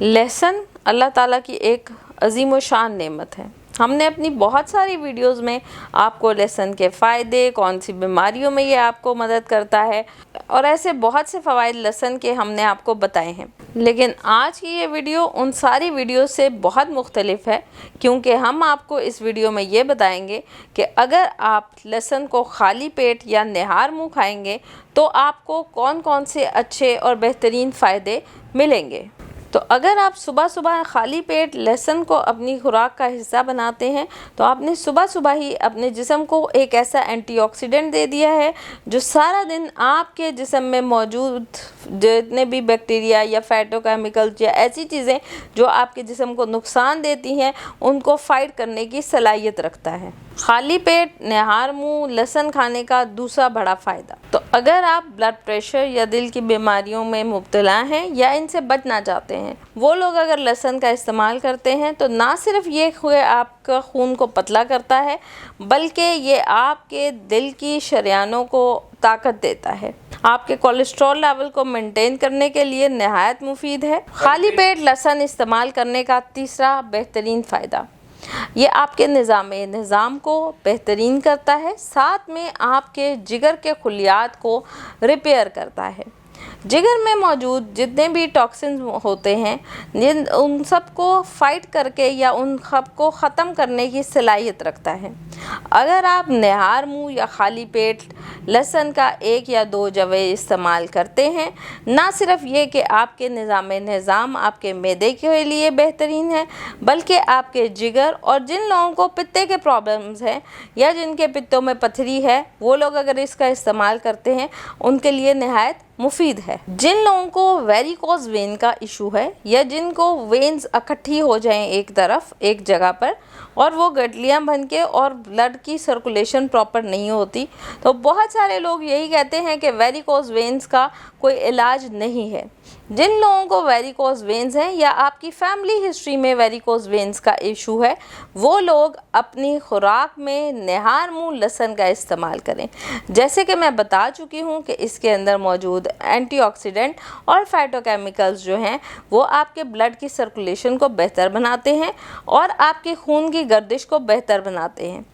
लहसुन अल्लाह ताला की एक अजीम व शान नेमत है। हमने अपनी बहुत सारी वीडियोस में आपको लहसुन के फ़ायदे, कौन सी बीमारियों में ये आपको मदद करता है और ऐसे बहुत से फ़वाइद लहसुन के हमने आपको बताए हैं। लेकिन आज की ये वीडियो उन सारी वीडियो से बहुत मुख्तलिफ है, क्योंकि हम आपको इस वीडियो में ये बताएंगे कि अगर आप लहसुन को खाली पेट या निहार मुँह खाएंगे तो आपको कौन कौन से अच्छे और बेहतरीन फ़ायदे मिलेंगे। तो अगर आप सुबह सुबह खाली पेट लहसुन को अपनी खुराक का हिस्सा बनाते हैं तो आपने सुबह सुबह ही अपने जिस्म को एक ऐसा एंटीऑक्सीडेंट दे दिया है जो सारा दिन आपके जिस्म में मौजूद जितने भी बैक्टीरिया या फाइटोकेमिकल्स या ऐसी चीज़ें जो आपके जिस्म को नुकसान देती हैं उनको फाइट करने की सलाहियत रखता है। खाली पेट निहार मुँह लहसुन खाने का दूसरा बड़ा फ़ायदा, तो अगर आप ब्लड प्रेशर या दिल की बीमारियों में मुब्तला हैं या इनसे बचना चाहते हैं, वो लोग अगर लहसुन का इस्तेमाल करते हैं तो ना सिर्फ ये आपका खून को पतला करता है बल्कि ये आपके दिल की शरियानों को ताकत देता है। आपके कोलेस्ट्रॉल लेवल को मेंटेन करने के लिए नहायत मुफीद है। खाली पेट लहसुन इस्तेमाल करने का तीसरा बेहतरीन फ़ायदा, ये आपके निज़ाम को बेहतरीन करता है, साथ में आपके जिगर के खुलियात को रिपेयर करता है। जिगर में मौजूद जितने भी टॉक्सिन होते हैं उन सब को फाइट करके या उन सब को ख़त्म करने की सलाहियत रखता है। अगर आप निहार मुँह या खाली पेट लहसुन का 1 या 2 जवे इस्तेमाल करते हैं, ना सिर्फ ये कि आपके निज़ाम आपके मैदे के लिए बेहतरीन है बल्कि आपके जिगर और जिन लोगों को पित्ते के प्रॉब्लम्स हैं या जिनके पित्तों में पथरी है वो लोग अगर इसका इस्तेमाल करते हैं उनके लिए नहायत मुफीद है। जिन लोगों को वेरिकोज वेन का इशू है या जिनको वेन्स इकट्ठी हो जाएं एक जगह पर और वो गठलियाँ बन के और ब्लड की सर्कुलेशन प्रॉपर नहीं होती, तो बहुत सारे लोग यही कहते हैं कि वेरिकोज वेन्स का कोई इलाज नहीं है। जिन लोगों को वेरिकोज वेन्स हैं या आपकी फैमिली हिस्ट्री में वेरिकोज वेन्स का इशू है वो लोग अपनी खुराक में निहार मुँह लहसुन का इस्तेमाल करें। जैसे कि मैं बता चुकी हूँ कि इसके अंदर मौजूद एंटीऑक्सीडेंट और फाइटोकेमिकल्स जो हैं वो आपके ब्लड की सर्कुलेशन को बेहतर बनाते हैं और आपके खून की गर्दिश को बेहतर बनाते हैं।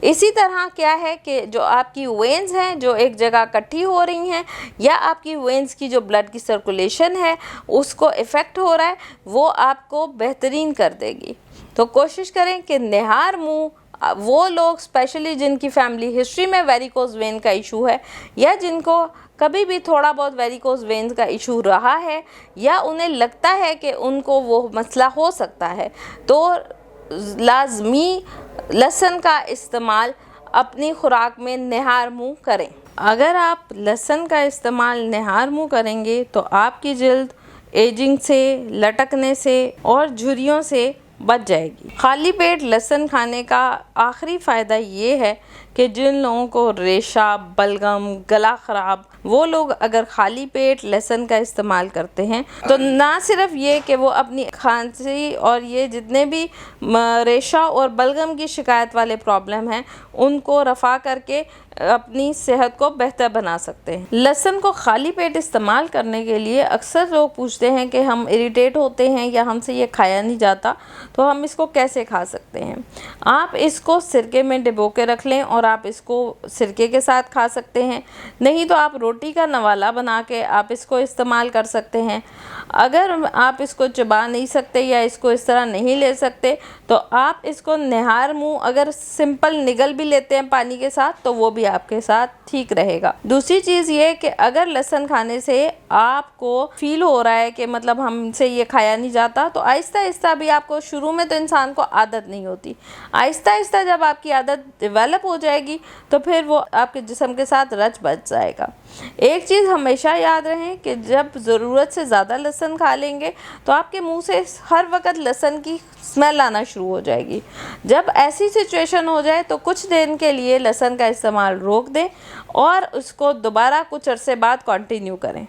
इसी तरह क्या है कि जो आपकी वेन्स हैं जो एक जगह इकट्ठी हो रही हैं या आपकी वेन्स की जो ब्लड की सर्कुलेशन है उसको इफ़ेक्ट हो रहा है वो आपको बेहतरीन कर देगी। तो कोशिश करें कि निहार मुँह वो लोग स्पेशली जिनकी फैमिली हिस्ट्री में वेरिकोज वेन का इशू है या जिनको कभी भी थोड़ा बहुत वेरिकोज वेन्स का इशू रहा है या उन्हें लगता है कि उनको वो मसला हो सकता है, तो लाजमी लहसुन का इस्तेमाल अपनी खुराक में निहार मुँह करें। अगर आप लहसुन का इस्तेमाल निहार मुँह करेंगे तो आपकी जल्द एजिंग से, लटकने से और झुर्रियों से बच जाएगी। खाली पेट लहसुन खाने का आखिरी फ़ायदा ये है कि जिन लोगों को रेशा, बलगम, गला ख़राब, वो लोग अगर खाली पेट लहसुन का इस्तेमाल करते हैं तो ना सिर्फ ये कि वो अपनी खांसी और ये जितने भी रेशा और बलगम की शिकायत वाले प्रॉब्लम हैं उनको रफ़ा करके अपनी सेहत को बेहतर बना सकते हैं। लहसुन को खाली पेट इस्तेमाल करने के लिए अक्सर लोग पूछते हैं कि हम इरिटेट होते हैं या हमसे ये खाया नहीं जाता, तो हम इसको कैसे खा सकते हैं। आप इसको सिरके में डुबो के रख लें और आप इसको सिरके के साथ खा सकते हैं, नहीं तो आप रोटी का नवाला बना के आप इसको इस्तेमाल कर सकते हैं। अगर आप इसको चबा नहीं सकते या इसको इस तरह नहीं ले सकते तो आप इसको निहार मुँह अगर सिंपल निगल भी लेते हैं पानी के साथ तो वो भी आपके साथ ठीक रहेगा। दूसरी चीज़ ये कि अगर लहसुन खाने से आपको फील हो रहा है कि मतलब हमसे ये खाया नहीं जाता, तो आहिस्ता आहिस्ता भी आपको, शुरू में तो इंसान को आदत नहीं होती, आहिस्ता आहिस्ता जब आपकी आदत डेवलप हो जाएगी तो फिर वो आपके जिस्म के साथ रच बच जाएगा। एक चीज़ हमेशा याद रहे कि जब ज़रूरत से ज़्यादा लहसुन खा लेंगे तो आपके मुंह से हर वक्त लहसुन की स्मेल आना शुरू हो जाएगी। जब ऐसी सिचुएशन हो जाए तो कुछ दिन के लिए लहसुन का इस्तेमाल रोक दें और उसको दोबारा कुछ अरसे बाद कंटिन्यू करें।